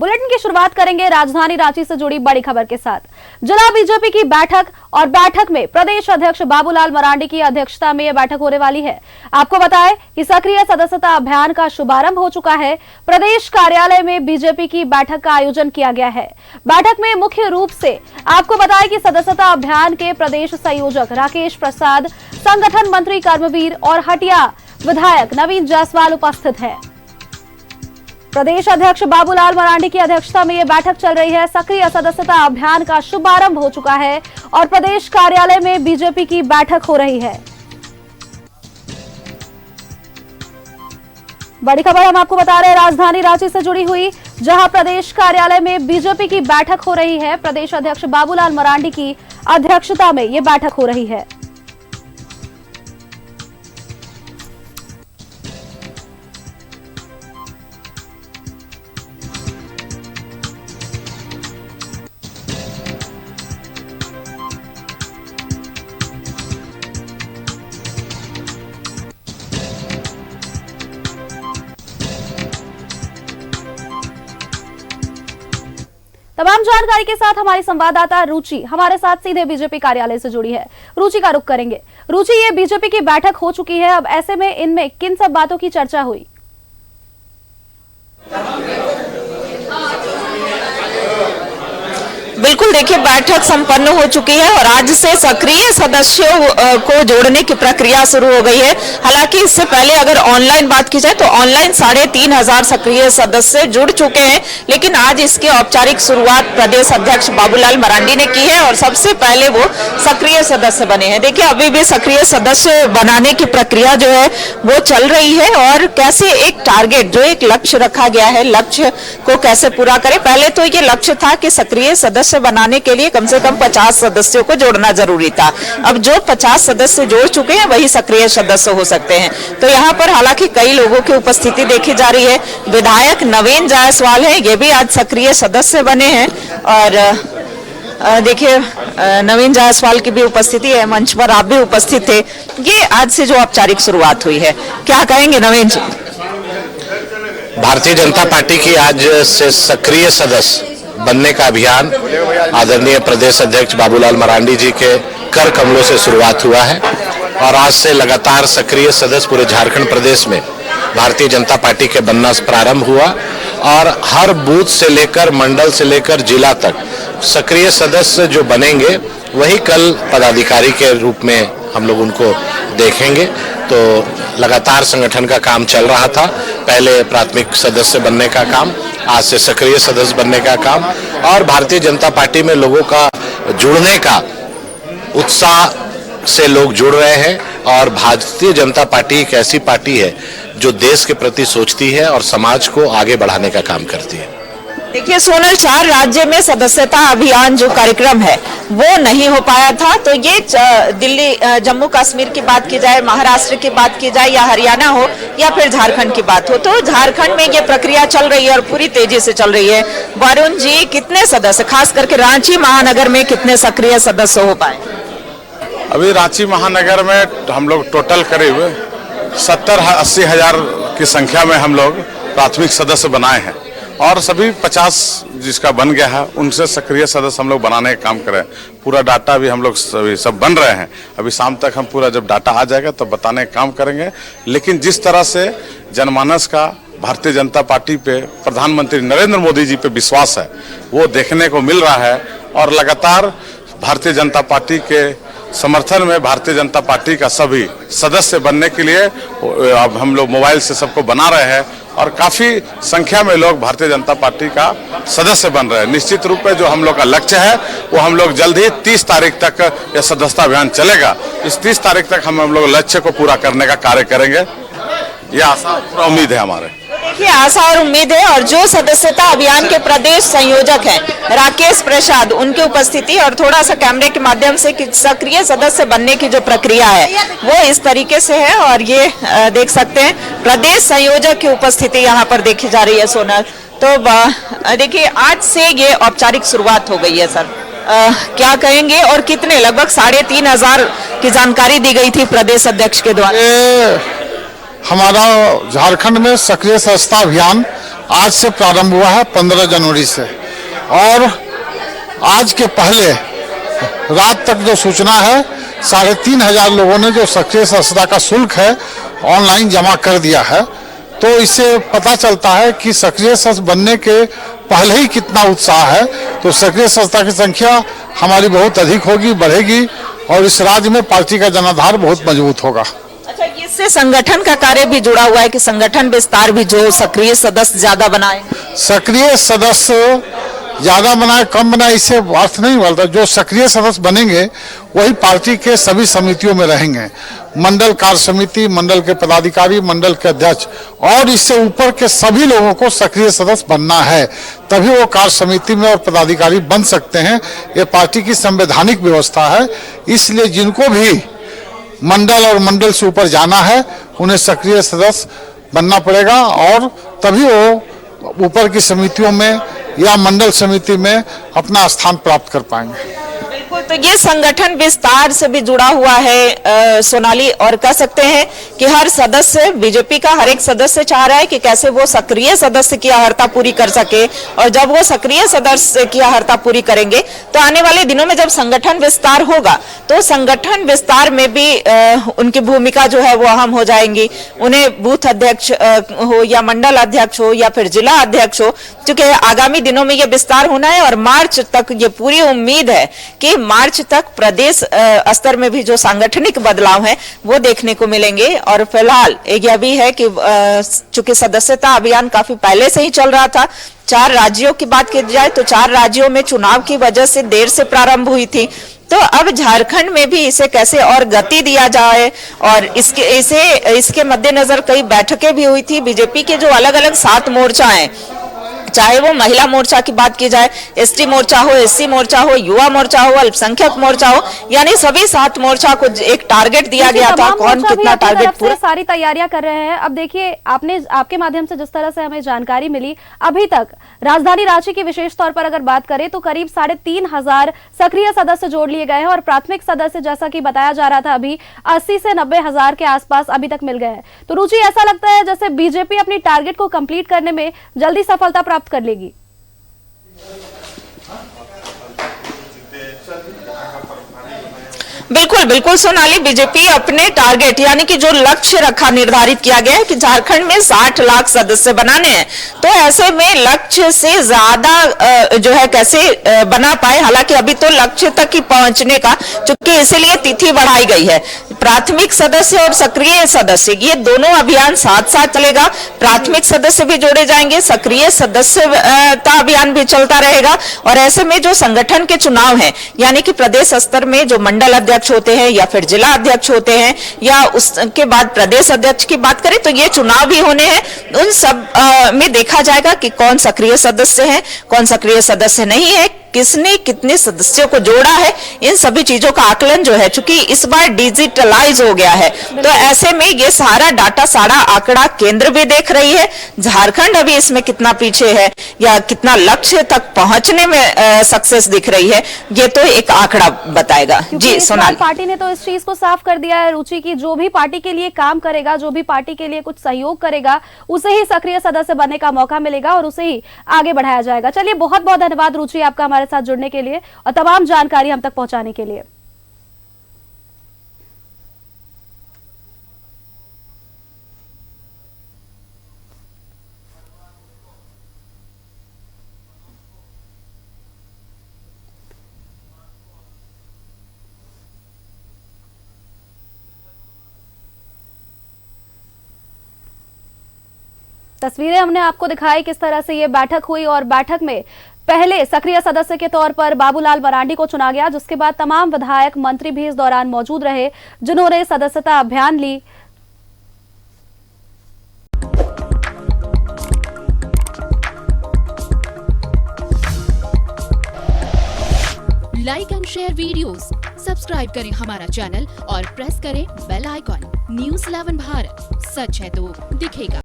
Bulletin की शुरुआत करेंगे राजधानी रांची से जुड़ी बड़ी खबर के साथ। जिला बीजेपी की बैठक में प्रदेश अध्यक्ष बाबूलाल मरांडी की अध्यक्षता में यह बैठक होने वाली है। आपको बताएं कि सक्रिय सदस्यता अभियान का शुभारंभ हो चुका है। प्रदेश कार्यालय में बीजेपी की बैठक का आयोजन किया गया है। बैठक में मुख्य रूप से आपको बताएं कि सदस्यता अभियान के प्रदेश संयोजक राकेश प्रसाद, संगठन मंत्री कर्मवीर और हटिया विधायक नवीन जायसवाल उपस्थित है। प्रदेश अध्यक्ष बाबूलाल मरांडी की अध्यक्षता में यह बैठक चल रही है। सक्रिय सदस्यता अभियान का शुभारंभ हो चुका है और प्रदेश कार्यालय में बीजेपी की बैठक हो रही है। बड़ी खबर हम आपको बता रहे हैं राजधानी रांची से जुड़ी हुई, जहां प्रदेश कार्यालय में बीजेपी की बैठक हो रही है। प्रदेश अध्यक्ष बाबूलाल मरांडी की अध्यक्षता में यह बैठक हो रही है। तमाम जानकारी के साथ हमारी संवाददाता रुचि हमारे साथ सीधे बीजेपी कार्यालय से जुड़ी है। रुचि का रुख करेंगे। रुचि, ये बीजेपी की बैठक हो चुकी है, अब ऐसे में इनमें किन सब बातों की चर्चा हुई? बिल्कुल, देखिए बैठक संपन्न हो चुकी है और आज से सक्रिय सदस्यों को जोड़ने की प्रक्रिया शुरू हो गई है। हालांकि इससे पहले अगर ऑनलाइन बात की जाए तो ऑनलाइन 3,500 सक्रिय सदस्य जुड़ चुके हैं, लेकिन आज इसकी औपचारिक शुरुआत प्रदेश अध्यक्ष बाबूलाल मरांडी ने की है और सबसे पहले वो सक्रिय सदस्य बने हैं। देखिए अभी भी सक्रिय सदस्य बनाने की प्रक्रिया जो है वो चल रही है और कैसे एक टारगेट, जो एक लक्ष्य रखा गया है, लक्ष्य को कैसे पूरा करें। पहले तो ये लक्ष्य था कि सक्रिय सदस्य बनाने के लिए कम से कम 50 सदस्यों को जोड़ना जरूरी था। अब जो 50 सदस्य जोड़ चुके हैं वही सक्रिय सदस्य हो सकते हैं। तो यहाँ पर हालांकि कई लोगों की उपस्थिति देखी जा रही है। विधायक नवीन जायसवाल है, ये भी आज सक्रिय सदस्य बने हैं और देखिए नवीन जायसवाल की भी उपस्थिति है। मंच पर आप भी उपस्थित थे। ये आज से जो औपचारिक शुरुआत हुई है, क्या कहेंगे नवीन जी? भारतीय जनता पार्टी की आज से सक्रिय सदस्य बनने का अभियान आदरणीय प्रदेश अध्यक्ष बाबूलाल मरांडी जी के कर कमलों से शुरुआत हुआ है और आज से लगातार सक्रिय सदस्य पूरे झारखंड प्रदेश में भारतीय जनता पार्टी के बनना प्रारंभ हुआ और हर बूथ से लेकर मंडल से लेकर जिला तक सक्रिय सदस्य जो बनेंगे वही कल पदाधिकारी के रूप में हम लोग उनको देखेंगे। तो लगातार संगठन का काम चल रहा था। पहले प्राथमिक सदस्य बनने का काम, आज से सक्रिय सदस्य बनने का काम और भारतीय जनता पार्टी में लोगों का जुड़ने का उत्साह से लोग जुड़ रहे हैं। और भारतीय जनता पार्टी एक ऐसी पार्टी है जो देश के प्रति सोचती है और समाज को आगे बढ़ाने का काम करती है। देखिए सोनल, 4 राज्य में सदस्यता अभियान जो कार्यक्रम है वो नहीं हो पाया था। तो ये दिल्ली, जम्मू कश्मीर की बात की जाए, महाराष्ट्र की बात की जाए या हरियाणा हो या फिर झारखंड की बात हो, तो झारखंड में ये प्रक्रिया चल रही है और पूरी तेजी से चल रही है। वरुण जी, कितने सदस्य, खास करके रांची महानगर में कितने सक्रिय सदस्य हो पाए? अभी रांची महानगर में हम लोग टोटल करीब 70-80 हजार की संख्या में हम लोग प्राथमिक सदस्य बनाए हैं और सभी 50 जिसका बन गया है उनसे सक्रिय सदस्य हम लोग बनाने का काम करें। पूरा डाटा भी हम लोग सब बन रहे हैं। अभी शाम तक हम पूरा जब डाटा आ जाएगा तो बताने का काम करेंगे। लेकिन जिस तरह से जनमानस का भारतीय जनता पार्टी पे, प्रधानमंत्री नरेंद्र मोदी जी पे विश्वास है, वो देखने को मिल रहा है और लगातार भारतीय जनता पार्टी के समर्थन में भारतीय जनता पार्टी का सभी सदस्य बनने के लिए अब हम लोग मोबाइल से सबको बना रहे हैं और काफी संख्या में लोग भारतीय जनता पार्टी का सदस्य बन रहे हैं। निश्चित रूप में जो हम लोग का लक्ष्य है वो हम लोग जल्द ही 30 तारीख तक यह सदस्यता अभियान चलेगा। इस 30 तारीख तक हम लोग लक्ष्य को पूरा करने का कार्य करेंगे, यह आशा और उम्मीद है हमारे। देखिए आशा और उम्मीद है। और जो सदस्यता अभियान के प्रदेश संयोजक हैं राकेश प्रसाद, उनकी उपस्थिति और थोड़ा सा कैमरे के माध्यम से सक्रिय सदस्य बनने की जो प्रक्रिया है वो इस तरीके से है और ये देख सकते हैं प्रदेश संयोजक की उपस्थिति यहाँ पर देखी जा रही है। सोनल, तो देखिए आज से ये औपचारिक शुरुआत हो गई है सर, क्या कहेंगे और कितने, लगभग 3,500 की जानकारी दी गई थी प्रदेश अध्यक्ष के द्वारा। हमारा झारखंड में सक्रिय सदस्यता अभियान आज से प्रारंभ हुआ है 15 जनवरी से, और आज के पहले रात तक जो सूचना है 3,500 लोगों ने जो सक्रिय सदस्यता का शुल्क है ऑनलाइन जमा कर दिया है। तो इससे पता चलता है कि सक्रिय सदस्य बनने के पहले ही कितना उत्साह है। तो सक्रिय सदस्यता की संख्या हमारी बहुत अधिक होगी, बढ़ेगी, और इस राज्य में पार्टी का जनाधार बहुत मजबूत होगा। अच्छा, इससे संगठन का कार्य भी जुड़ा हुआ है कि संगठन विस्तार भी, जो सक्रिय सदस्य ज्यादा बनाए। सक्रिय सदस्य ज्यादा बनाए कम बनाए इससे अर्थ नहीं बनता। जो सक्रिय सदस्य बनेंगे वही पार्टी के सभी समितियों में रहेंगे, मंडल कार्य समिति, मंडल के पदाधिकारी, मंडल के अध्यक्ष, और इससे ऊपर के सभी लोगों को सक्रिय सदस्य बनना है, तभी वो कार्य समिति में और पदाधिकारी बन सकते हैं। ये पार्टी की संवैधानिक व्यवस्था है। इसलिए जिनको भी मंडल और मंडल से ऊपर जाना है उन्हें सक्रिय सदस्य बनना पड़ेगा, और तभी वो ऊपर की समितियों में या मंडल समिति में अपना स्थान प्राप्त कर पाएंगे। बिल्कुल, तो ये संगठन विस्तार से भी जुड़ा हुआ है सोनाली, और कह सकते हैं कि हर सदस्य, बीजेपी का हर एक सदस्य चाह रहा है कि कैसे वो सक्रिय सदस्य की अर्हता पूरी कर सके, और जब वो सक्रिय सदस्य की अर्हता पूरी करेंगे तो आने वाले दिनों में जब संगठन विस्तार होगा तो संगठन विस्तार में भी उनकी भूमिका जो है वो अहम हो जाएंगी। उन्हें बूथ अध्यक्ष हो या मंडल अध्यक्ष हो या फिर जिला अध्यक्ष हो, क्योंकि आगामी दिनों में ये विस्तार होना है, और मार्च तक ये पूरी उम्मीद है कि मार्च तक प्रदेश स्तर में भी जो सांगठनिक बदलाव हैं वो देखने को मिलेंगे। और फिलहाल यह भी है कि चूंकि सदस्यता अभियान काफी पहले से ही चल रहा था, 4 राज्यों की बात की जाए तो 4 राज्यों में चुनाव की वजह से देर से प्रारंभ हुई थी, तो अब झारखंड में भी इसे कैसे और गति दिया जाए, और इसके मद्देनजर कई बैठकें भी हुई थी। बीजेपी के जो अलग अलग 7 मोर्चा हैं, चाहे वो महिला मोर्चा की बात की जाए, एसटी मोर्चा हो, एससी मोर्चा हो, युवा मोर्चा हो, अल्पसंख्यक मोर्चा हो, यानी सभी 7 मोर्चा को एक टारगेट दिया गया था। कौन कितना टारगेट पूरा, सारी तैयारियां कर रहे हैं। अब देखिए, आपके माध्यम से जिस तरह से हमें जानकारी मिली, अभी तक राजधानी रांची की विशेष तौर पर अगर बात करें तो करीब 3,500 सक्रिय सदस्य जोड़ लिए गए हैं, और प्राथमिक सदस्य जैसा कि बताया जा रहा था अभी 80 से 90,000 के आसपास अभी तक मिल गए हैं। तो रुचि, ऐसा लगता है जैसे बीजेपी अपनी टारगेट को कंप्लीट करने में जल्दी सफलता प्राप्त कर लेगी। बिल्कुल बिल्कुल सोनाली, बीजेपी अपने टारगेट यानी कि जो लक्ष्य रखा, निर्धारित किया गया है कि झारखंड में 60 लाख सदस्य बनाने हैं, तो ऐसे में लक्ष्य से ज्यादा जो है कैसे बना पाए। हालांकि अभी तो लक्ष्य तक ही पहुंचने का, चूंकि इसीलिए तिथि बढ़ाई गई है। प्राथमिक सदस्य और सक्रिय सदस्य, ये दोनों अभियान साथ साथ चलेगा। प्राथमिक सदस्य भी जोड़े जाएंगे, सक्रिय सदस्यता अभियान भी चलता रहेगा, और ऐसे में जो संगठन के चुनाव हैं, यानी कि प्रदेश स्तर में जो मंडल अध्यक्ष होते हैं या फिर जिला अध्यक्ष होते हैं, या उसके बाद प्रदेश अध्यक्ष की बात करें तो ये चुनाव भी होने हैं। उन सब में देखा जाएगा कि कौन सक्रिय सदस्य है, कौन सक्रिय सदस्य नहीं है, किसने कितने सदस्यों को जोड़ा है, इन सभी चीजों का आकलन जो है, चूंकि इस बार डिजिटलाइज हो गया है, तो ऐसे में ये सारा डाटा, सारा आंकड़ा केंद्र भी देख रही है। झारखंड अभी इसमें कितना पीछे है या कितना लक्ष्य तक पहुंचने में सक्सेस दिख रही है, ये तो एक आंकड़ा बताएगा। जी सोनाली, पार्टी ने तो इस चीज को साफ कर दिया है रुचि की, जो भी पार्टी के लिए काम करेगा, जो भी पार्टी के लिए कुछ सहयोग करेगा, उसे ही सक्रिय सदस्य बनने का मौका मिलेगा और उसे ही आगे बढ़ाया जाएगा। चलिए, बहुत बहुत धन्यवाद रुचि आपका हमारे साथ जुड़ने के लिए और तमाम जानकारी हम तक पहुंचाने के लिए। तस्वीरें हमने आपको दिखाई किस तरह से ये बैठक हुई, और बैठक में पहले सक्रिय सदस्य के तौर पर बाबूलाल मरांडी को चुना गया, जिसके बाद तमाम विधायक, मंत्री भी इस दौरान मौजूद रहे, जिन्होंने सदस्यता अभियान ली। Like and share videos, subscribe करें हमारा चैनल और प्रेस करें बेल आइकॉन। न्यूज़ 11 भारत, सच है तो दिखेगा।